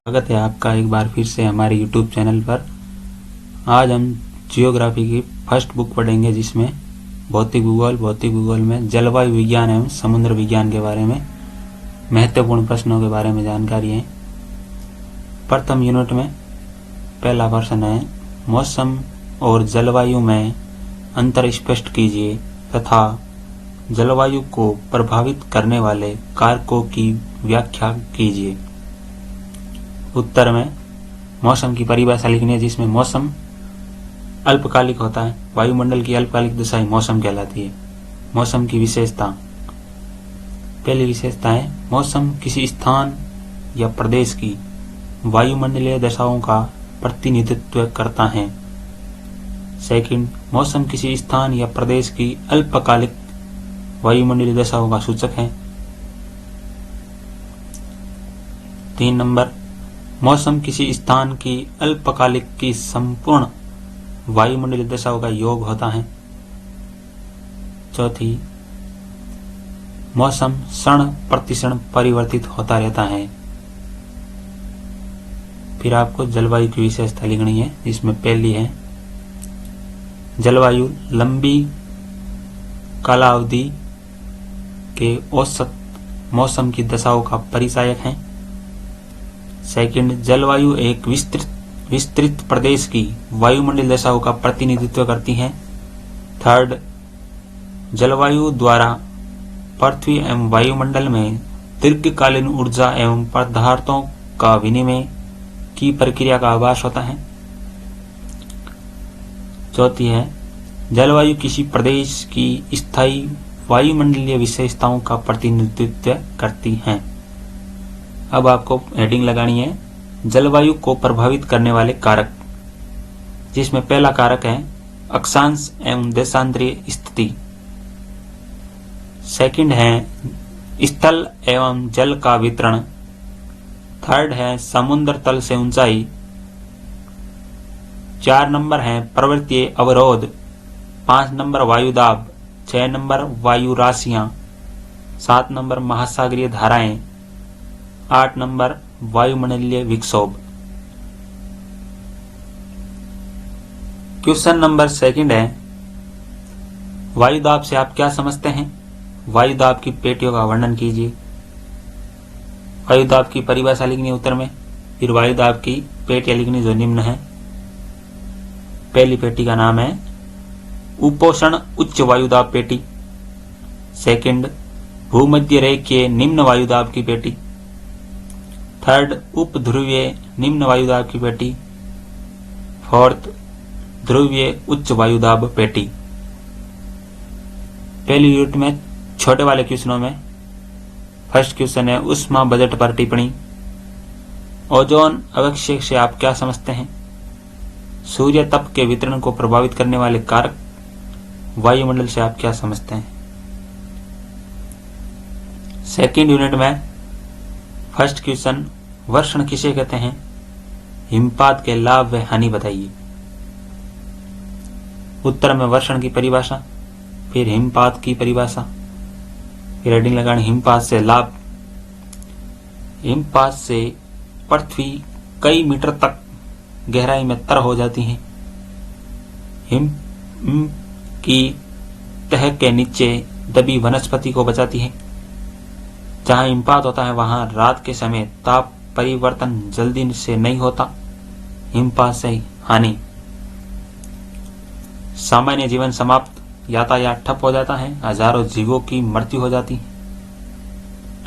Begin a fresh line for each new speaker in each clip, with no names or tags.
स्वागत है आपका एक बार फिर से हमारे YouTube चैनल पर। आज हम जियोग्राफी की फर्स्ट बुक पढ़ेंगे, जिसमें भौतिक भूगोल में जलवायु विज्ञान एवं समुद्र विज्ञान के बारे में महत्वपूर्ण प्रश्नों के बारे में जानकारी है। प्रथम यूनिट में पहला प्रश्न है, मौसम और जलवायु में अंतर स्पष्ट कीजिए तथा जलवायु को प्रभावित करने वाले कारकों की व्याख्या कीजिए। उत्तर में मौसम की परिभाषा लिखनी है, जिसमें मौसम अल्पकालिक होता है। वायुमंडल की अल्पकालिक दशा ही मौसम कहलाती है। मौसम की विशेषता, पहली विशेषता है मौसम किसी स्थान या प्रदेश की वायुमंडलीय दशाओं का प्रतिनिधित्व करता है। सेकंड, मौसम किसी स्थान या प्रदेश की अल्पकालिक वायुमंडलीय दशाओं का सूचक है। 3 नंबर, मौसम किसी स्थान की अल्पकालिक की संपूर्ण वायुमंडलीय दशाओं का योग होता है। चौथी, मौसम क्षण प्रतिक्षण परिवर्तित होता रहता है। फिर आपको जलवायु की विशेषता लिखनी है, जिसमें पहली है जलवायु लंबी कालावधि के औसत मौसम की दशाओं का परिचायक है। सेकंड, जलवायु एक विस्तृत प्रदेश की वायुमंडलीय दशाओं का प्रतिनिधित्व करती है। थर्ड, जलवायु द्वारा पृथ्वी एवं वायुमंडल में दीर्घकालीन ऊर्जा एवं पदार्थों का विनिमय की प्रक्रिया का आभास होता है। चौथी है, जलवायु किसी प्रदेश की स्थायी वायुमंडलीय विशेषताओं का प्रतिनिधित्व करती है। अब आपको हेडिंग लगानी है, जलवायु को प्रभावित करने वाले कारक, जिसमें पहला कारक है अक्षांश एवं देशांतरीय स्थिति। सेकंड है स्थल एवं जल का वितरण। थर्ड है समुद्र तल से ऊंचाई। 4 नंबर है पर्वतीय अवरोध। 5 नंबर वायुदाब। 6 नंबर वायु राशियां। 7 नंबर महासागरीय धाराएं। 8 नंबर वायुमंडलीय विक्षोभ। क्वेश्चन नंबर सेकंड है, वायुदाब से आप क्या समझते हैं? वायुदाब की पेटियों का वर्णन कीजिए। वायुदाब की परिभाषा लिखनी है उत्तर में। फिर वायुदाब की पेटियां लिखनी जो निम्न है। पहली पेटी का नाम है उपोष्ण उच्च वायुदाब पेटी। सेकंड, भूमध्य रेखीय निम्न वायुदाब की पेटी। थर्ड, उप ध्रुवीय निम्न वायुदाब की पेटी। फोर्थ, ध्रुवीय उच्च वायुदाब पेटी। पहली यूनिट में छोटे वाले क्वेश्चनों में फर्स्ट क्वेश्चन है ऊष्मा बजट पर टिप्पणी। ओजोन अवक्षय से आप क्या समझते हैं? सूर्य तप के वितरण को प्रभावित करने वाले कारक वायुमंडल से आप क्या समझते हैं? सेकेंड यूनिट में फर्स्ट क्वेश्चन, वर्षण किसे कहते हैं? हिमपात के लाभ व हानि बताइए। उत्तर में वर्षण की परिभाषा, फिर हिमपात की परिभाषा, फिर हेडिंग लगानी हिमपात से लाभ। हिमपात से पृथ्वी कई मीटर तक गहराई में तर हो जाती है। हिम की तह के नीचे दबी वनस्पति को बचाती है। जहां हिमपात होता है वहां रात के समय ताप परिवर्तन जल्दी से नहीं होता। हिमपात से हानि, सामान्य जीवन समाप्त, यातायात ठप हो जाता है, हजारों जीवों की मृत्यु हो जाती है,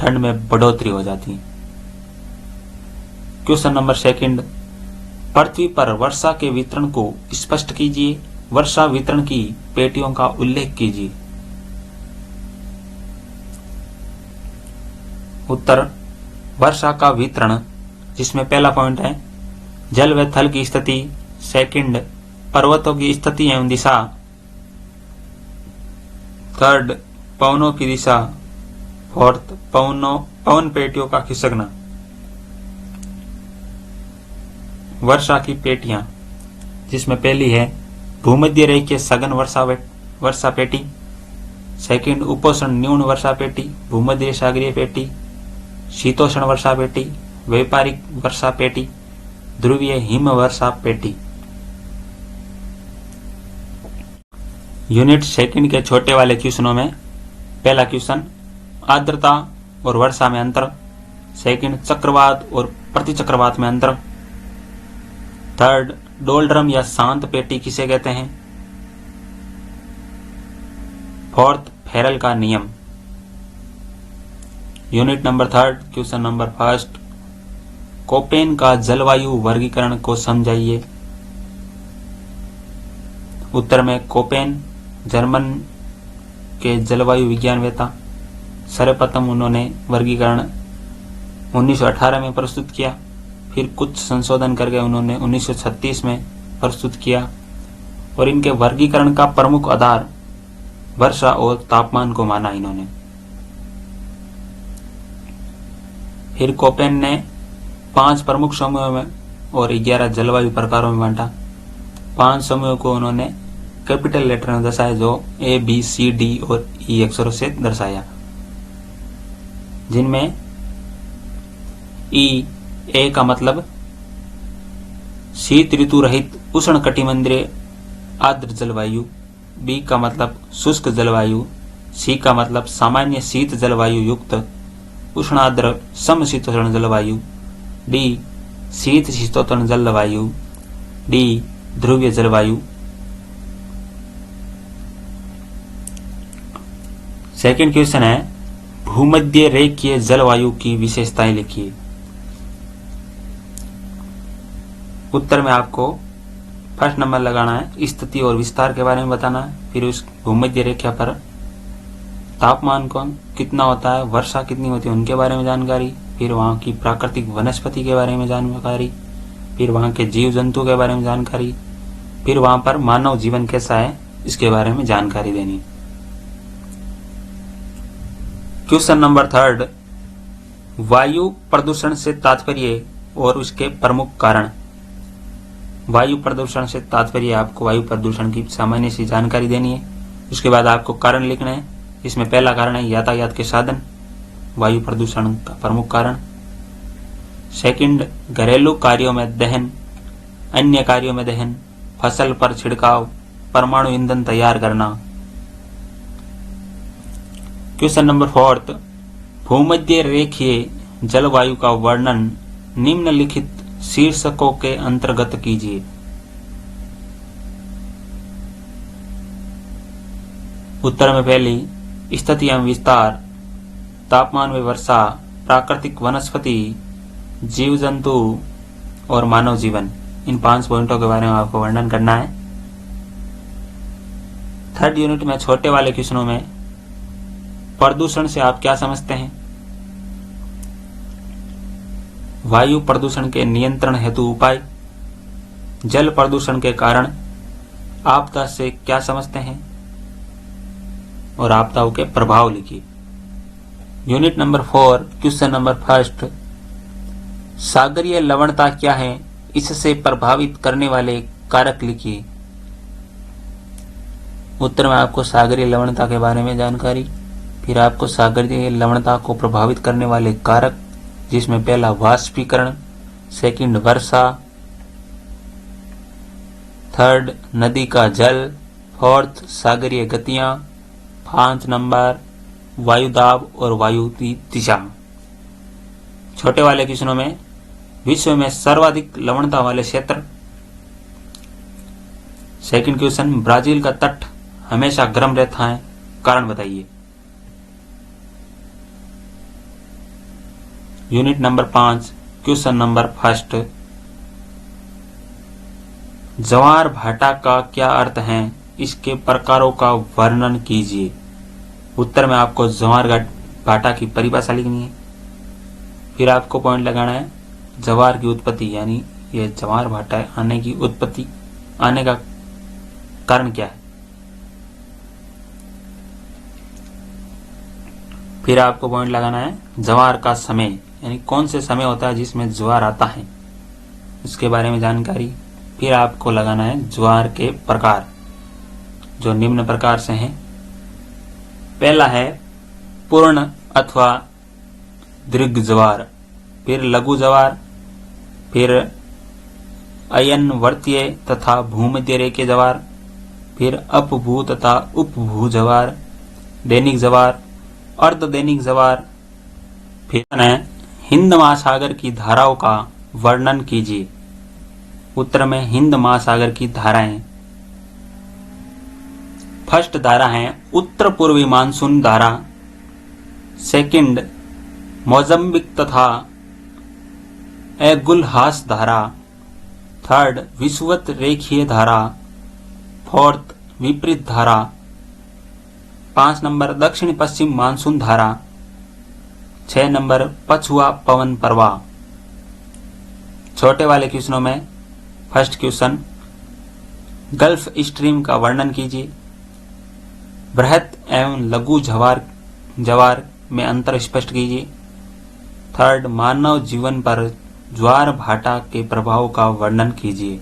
ठंड में बढ़ोतरी हो जाती है। क्वेश्चन नंबर सेकंड, पृथ्वी पर वर्षा के वितरण को स्पष्ट कीजिए। वर्षा वितरण की पेटियों का उल्लेख कीजिए। उत्तर, वर्षा का वितरण, जिसमें पहला पॉइंट है जल व थल की स्थिति। सेकंड, पर्वतों की स्थिति एवं दिशा। थर्ड, पवनों की दिशा। फोर्थ, पवन पेटियों का खिसकना। वर्षा की पेटियां, जिसमें पहली है भूमध्य रेखीय सघन वर्षा पेटी। सेकंड, उपोष्ण न्यून वर्षा पेटी, भूमध्य सागरीय पेटी, शीतोष्ण वर्षा पेटी, व्यापारिक वर्षा पेटी, ध्रुवीय हिम वर्षा पेटी। यूनिट सेकंड के छोटे वाले क्वेश्चनों में पहला क्वेश्चन आर्द्रता और वर्षा में अंतर, सेकंड चक्रवात और प्रतिचक्रवात में अंतर, थर्ड डोलड्रम या शांत पेटी किसे कहते हैं, फोर्थ फेरल का नियम। Unit number third question number first, Koppen का जलवायु वर्गीकरण को समझाइए। उत्तर में कोपेन जर्मन के जलवायु विज्ञानवेता, सर्वप्रथम उन्होंने वर्गीकरण 1918 में प्रस्तुत किया, फिर कुछ संशोधन करके उन्होंने 1936 में प्रस्तुत किया और इनके वर्गीकरण का प्रमुख आधार वर्षा और तापमान को माना इन्होंने। फिर कोपेन ने 5 प्रमुख समूहों में और 11 जलवायु प्रकारों में बांटा। 5 समूहों को उन्होंने कैपिटल लेटर में दर्शाया जो A, B, C, D और E अक्षरों से दर्शाया, जिनमें E, A का मतलब शीत ऋतु रहित उष्ण कटिबंधीय आर्द्र जलवायु, B का मतलब शुष्क जलवायु, C का मतलब सामान्य शीत जलवायु युक्त उष्ण आर्द्र समशीतोष्ण जलवायु, D शीत शीतोष्ण जलवायु, D ध्रुवीय जलवायु। सेकंड क्वेश्चन है भूमध्य रेखीय जलवायु की विशेषताएं लिखिए। उत्तर में आपको फर्स्ट नंबर लगाना है, स्थिति और विस्तार के बारे में बताना है, फिर उस भूमध्य रेखा पर तापमान कौन कितना होता है, वर्षा कितनी होती है उनके बारे में जानकारी, फिर वहाँ की प्राकृतिक वनस्पति के बारे में जानकारी, फिर वहाँ के जीव जंतु के बारे में जानकारी, फिर वहाँ पर मानव जीवन कैसा है इसके बारे में जानकारी देनी। क्वेश्चन नंबर थर्ड, वायु प्रदूषण से तात्पर्य और उसके प्रमुख कारण। वायु प्रदूषण से तात्पर्य आपको वायु प्रदूषण की सामान्य सी जानकारी देनी है, उसके बाद आपको कारण लिखना है। इसमें पहला कारण है यातायात के साधन, वायु प्रदूषण का प्रमुख कारण। सेकंड, घरेलू कार्यों में दहन, अन्य कार्यों में दहन, फसल पर छिड़काव, परमाणु ईंधन तैयार करना। क्वेश्चन नंबर फोर्थ, भूमध्य रेखीय जलवायु का वर्णन निम्नलिखित शीर्षकों के अंतर्गत कीजिए। उत्तर में पहली स्थिति एवं विस्तार, तापमान व वर्षा, प्राकृतिक वनस्पति, जीव जंतु और मानव जीवन, इन 5 पॉइंटों के बारे में आपको वर्णन करना है। थर्ड यूनिट में छोटे वाले क्वेश्चनों में प्रदूषण से आप क्या समझते हैं, वायु प्रदूषण के नियंत्रण हेतु उपाय, जल प्रदूषण के कारण आपदा से क्या समझते हैं और आपदाओं के प्रभाव लिखिए। Unit number 4 question number first, सागरीय लवणता क्या है, इससे प्रभावित करने वाले कारक लिखिए। उत्तर में आपको सागरीय लवणता के बारे में जानकारी, फिर आपको सागरीय लवणता को प्रभावित करने वाले कारक, जिसमें पहला वाष्पीकरण, सेकंड वर्षा, थर्ड नदी का जल, फोर्थ सागरीय गतियां, 5 नंबर वायुदाब और वायु की दिशा। छोटे वाले क्वेश्चनों में विश्व में सर्वाधिक लवणता वाले क्षेत्र। सेकंड क्वेश्चन, ब्राजील का तट हमेशा गर्म रहता है, कारण बताइए। Unit number 5 question number first, ज्वार भाटा का क्या अर्थ है, इसके प्रकारों का वर्णन कीजिए। उत्तर में आपको ज्वार भाटा की परिभाषा लिखनी है, फिर आपको पॉइंट लगाना है ज्वार की उत्पत्ति, यानी ये ज्वार भाटा आने की उत्पत्ति, आने का कारण क्या है। फिर आपको पॉइंट लगाना है ज्वार का समय, यानी कौन से समय होता है जिसमें ज्वार आता है, उसके बारे में जानकारी। फिर आपको लगाना है ज्वार के प्रकार, जो निम्न प्रकार से हैं। पहला है पूर्ण अथवा दीर्घ ज्वार, फिर लघु जवार, फिर अयनवर्तीय तथा भूमध्य रेखीय जवार, फिर अपभू तथा उपभू जवार, दैनिक जवार, अर्धदैनिक जवार। फिर हिंद महासागर की धाराओं का वर्णन कीजिए। उत्तर में हिंद महासागर की धाराएं। फर्स्ट धारा है उत्तर पूर्वी मानसून धारा, सेकंड मोजम्बिक तथा एगुलहास धारा, थर्ड विषुवत रेखीय धारा, फोर्थ विपरीत धारा, 5 नंबर दक्षिण पश्चिम मानसून धारा, 6 नंबर पछुआ पवन प्रवाह। छोटे वाले क्वेश्चनों में फर्स्ट क्वेश्चन गल्फ स्ट्रीम का वर्णन कीजिए। बृहत एवं लघु जवार में अंतर स्पष्ट कीजिए। थर्ड मानव जीवन पर ज्वार भाटा के प्रभाव का वर्णन कीजिए।